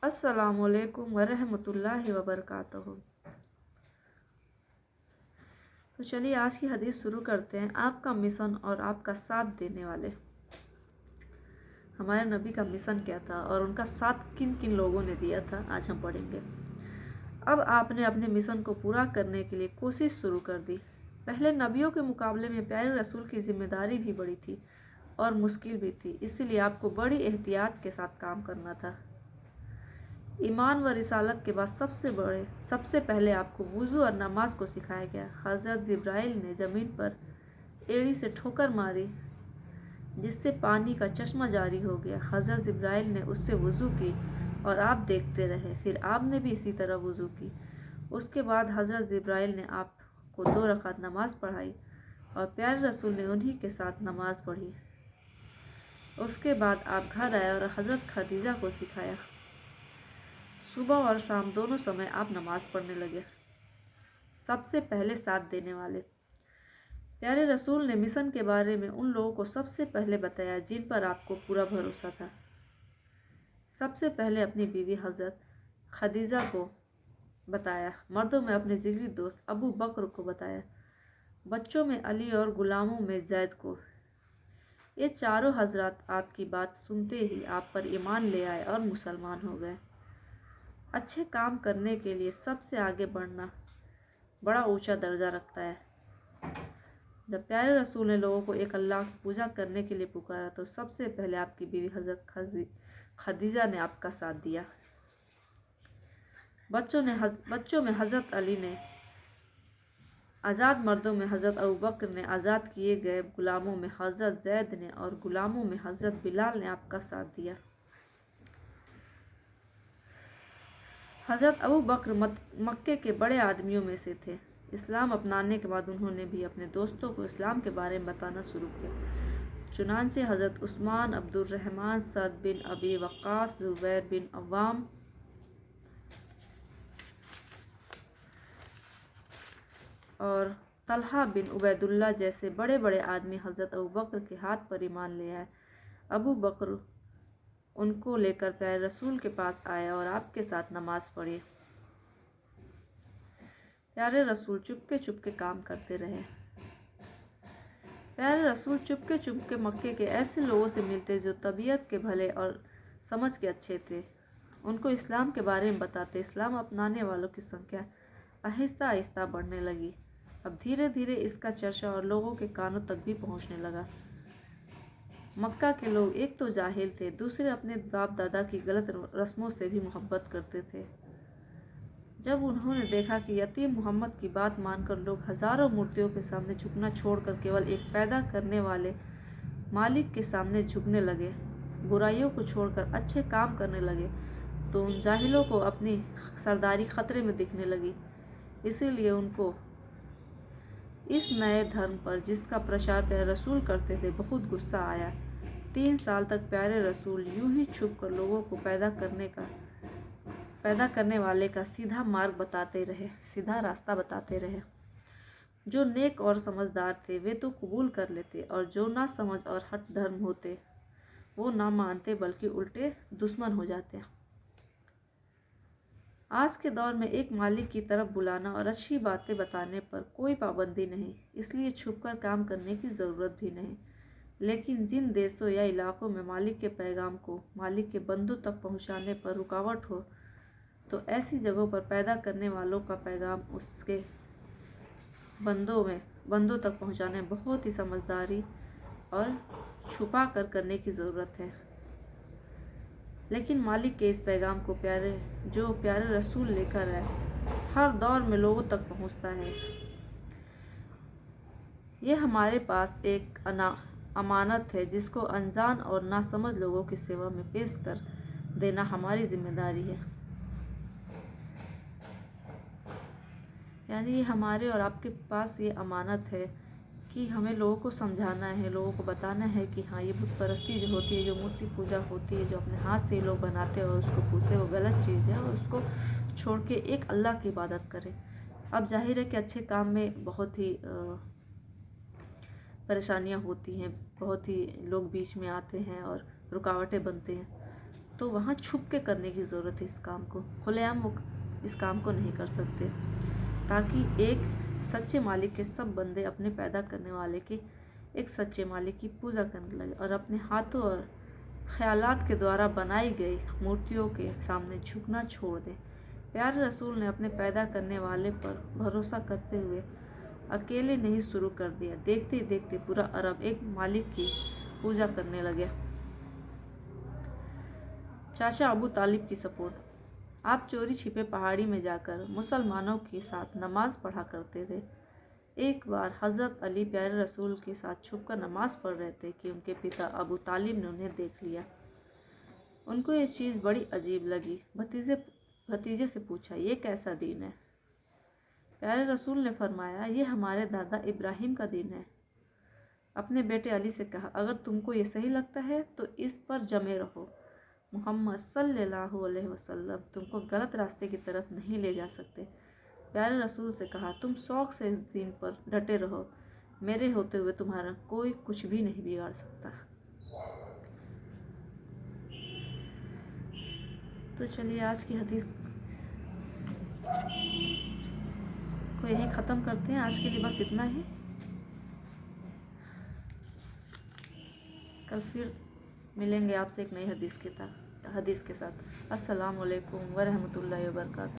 अस्सलामु अलैकुम वरहमतुल्लाहि वबरकातुहू। तो चलिए आज की हदीस शुरू करते हैं। आपका मिशन और आपका साथ देने वाले। हमारे नबी का मिशन क्या था और उनका साथ किन किन लोगों ने दिया था, आज हम पढ़ेंगे। अब आपने अपने मिशन को पूरा करने के लिए कोशिश शुरू कर दी। पहले नबियों के मुकाबले में प्यारे रसूल की जिम्मेदारी भी बड़ी थी और मुश्किल भी थी, इसीलिए आपको बड़ी एहतियात के साथ काम करना था। ईमान व रिसालत के बाद सबसे पहले आपको वुज़ू और नमाज को सिखाया गया। हज़रत जिब्राइल ने ज़मीन पर एड़ी से ठोकर मारी जिससे पानी का चश्मा जारी हो गया। हज़रत जिब्राइल ने उससे वुज़ू की और आप देखते रहे, फिर आपने भी इसी तरह वुज़ू की। उसके बाद हज़रत जिब्राइल ने आपको 2 रकात नमाज पढ़ाई और प्यारे रसूल ने उन्हीं के साथ नमाज पढ़ी। उसके बाद आप घर आए और हज़रत खदीजा को सिखाया। सुबह और शाम दोनों समय आप नमाज पढ़ने लगे। सबसे पहले साथ देने वाले। प्यारे रसूल ने मिशन के बारे में उन लोगों को सबसे पहले बताया जिन पर आपको पूरा भरोसा था। सबसे पहले अपनी बीवी हज़रत खदीजा को बताया, मर्दों में अपने जिगरी दोस्त अबू बकर को बताया, बच्चों में अली और गुलामों में जैद को। ये चारों हजरात आपकी बात सुनते ही आप पर ईमान ले आए और मुसलमान हो गए। अच्छे काम करने के लिए सबसे आगे बढ़ना बड़ा ऊंचा दर्जा रखता है। जब प्यारे रसूल ने लोगों को एक अल्लाह की पूजा करने के लिए पुकारा तो सबसे पहले आपकी बीवी हज़रत खदीजा ने आपका साथ दिया। बच्चों में हज़रत अली ने, आज़ाद मर्दों में हज़रत अबू बकर ने, आज़ाद किए गए गुलामों में हज़रत जैद ने और गुलामों में हज़रत बिलाल ने आपका साथ दिया। हज़रत अबू बकर मक्के के बड़े आदमियों में से थे। इस्लाम अपनाने के बाद उन्होंने भी अपने दोस्तों को इस्लाम के बारे में बताना शुरू किया। चुनांचे हज़रत उस्मान, अब्दुर्रहमान, सअद बिन अबी वक्कास, ज़ुबैर बिन अव्वाम और तलहा बिन उबैदुल्लाह जैसे बड़े बड़े आदमी हज़रत अबू बकर के हाथ पर ईमान ले आए। अबू बकर उनको लेकर प्यारे रसूल के पास आए और आपके साथ नमाज पढ़ी। प्यारे रसूल चुपके चुपके काम करते रहे। प्यारे रसूल चुपके चुपके मक्के के ऐसे लोगों से मिलते जो तबीयत के भले और समझ के अच्छे थे। उनको इस्लाम के बारे में बताते। इस्लाम अपनाने वालों की संख्या आहिस्ता आहिस्ता बढ़ने लगी। अब धीरे धीरे इसका चर्चा और लोगों के कानों तक भी पहुंचने लगा। मक्का के लोग एक तो जाहिल थे, दूसरे अपने बाप दादा की गलत रस्मों से भी मोहब्बत करते थे। जब उन्होंने देखा कि यतीम मोहम्मद की बात मानकर लोग हज़ारों मूर्तियों के सामने झुकना छोड़कर केवल एक पैदा करने वाले मालिक के सामने झुकने लगे, बुराइयों को छोड़कर अच्छे काम करने लगे, तो उन जाहिलों को अपनी सरदारी खतरे में दिखने लगी। इसीलिए उनको इस नए धर्म पर जिसका प्रचार प्यारे रसूल करते थे बहुत गुस्सा आया। 3 साल तक प्यारे रसूल यूं ही छुप कर लोगों को पैदा करने वाले का सीधा रास्ता बताते रहे। जो नेक और समझदार थे वे तो कबूल कर लेते और जो ना समझ और हट धर्म होते वो ना मानते बल्कि उल्टे दुश्मन हो जाते। आज के दौर में एक मालिक की तरफ बुलाना और अच्छी बातें बताने पर कोई पाबंदी नहीं, इसलिए छुपकर काम करने की ज़रूरत भी नहीं। लेकिन जिन देशों या इलाकों में मालिक के पैगाम को मालिक के बंदों तक पहुंचाने पर रुकावट हो तो ऐसी जगहों पर पैदा करने वालों का पैगाम उसके बंदों तक पहुंचाने बहुत ही समझदारी और छुपा कर करने की ज़रूरत है। लेकिन मालिक के इस पैगाम को प्यारे रसूल लेकर आए हर दौर में लोगों तक पहुंचता है। ये हमारे पास एक अमानत है जिसको अनजान और नासमझ लोगों की सेवा में पेश कर देना हमारी जिम्मेदारी है। यानी हमारे और आपके पास ये अमानत है कि हमें लोगों को समझाना है, लोगों को बताना है कि हाँ, ये बुत परस्ती जो होती है, जो मूर्ति पूजा होती है, जो अपने हाथ से लोग बनाते हैं और उसको पूजते हैं, वो गलत चीज़ है और उसको छोड़ के एक अल्लाह की इबादत करें। अब जाहिर है कि अच्छे काम में बहुत ही परेशानियां होती हैं, बहुत ही लोग बीच में आते हैं और रुकावटें बनते हैं। तो वहाँ छुप के करने की ज़रूरत है इस काम को। खुलेआम वो इस काम को नहीं कर सकते, ताकि एक सच्चे मालिक के सब बंदे अपने पैदा करने वाले के एक सच्चे मालिक की पूजा करने लगे और अपने हाथों और ख्यालात के द्वारा बनाई गई मूर्तियों के सामने झुकना छोड़ दें। प्यारे रसूल ने अपने पैदा करने वाले पर भरोसा करते हुए अकेले नहीं शुरू कर दिया। देखते ही देखते पूरा अरब एक मालिक की पूजा करने लगे। चाचा अबू तालिब की सपोर्ट। आप चोरी छिपे पहाड़ी में जाकर मुसलमानों के साथ नमाज पढ़ा करते थे। एक बार हज़रत अली प्यारे रसूल के साथ छुपकर नमाज पढ़ रहे थे कि उनके पिता अबू तालिब ने उन्हें देख लिया। उनको ये चीज़ बड़ी अजीब लगी। भतीजे से पूछा, ये कैसा दीन है? प्यारे रसूल ने फरमाया, ये हमारे दादा इब्राहिम का दीन है। अपने बेटे अली से कहा, अगर तुमको ये सही लगता है तो इस पर जमे रहो। मोहम्मद सल्लल्लाहु अलैहि वसल्लम तुमको गलत रास्ते की तरफ नहीं ले जा सकते। प्यारे रसूल से कहा, तुम शौक़ से इस दीन पर डटे रहो, मेरे होते हुए तुम्हारा कोई कुछ भी नहीं बिगाड़ सकता। तो चलिए आज की हदीस को यहीं ख़त्म करते हैं। आज के लिए बस इतना ही। कल फिर मिलेंगे आपसे एक नई हदीस के साथ। अस्सलामु अलैकुम व रहमतुल्लाहि व बरकातहू।